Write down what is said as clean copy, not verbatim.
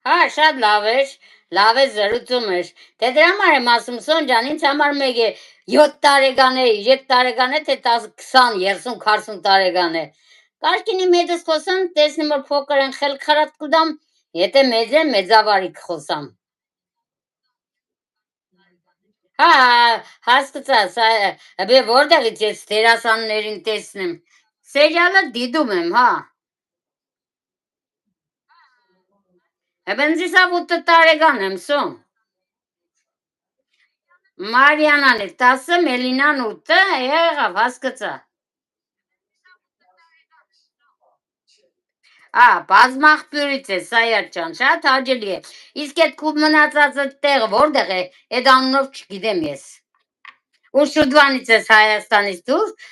Հա, շատ լավ է զրուցում էր։ Դե դրա համար եմ ասում, Սոն ջան, ինձ համար մեկ է 7 տարեկան է, 3 տարեկան է, թե 10, 20, 30, 40 տարեկան է։ Կարգինի մեծս խոսամ, տեսնեմ որ փոքր են խելք խրատ կուդամ, եթե մեծ է, մեծավարի կխոսամ։ Հա, հասկացա, բե որտեղից ես դերասաններին տեսնեմ։ Սերիալը դիտում եմ, հա։ Բենզիսավ 8 տարեկան եմ, Սոն։ Մարիանան է 10, Մելինան 8, եղավ, հասկացա։ Բազմաղբյուրից է, Սայար ջան, շատ հաճելի է։ Իսկ այդ քու մնացածը տեղը որտեղ է, այդ անունով չգիտեմ ես։ Ու շուտվանից ես Հայաստանից դուրս,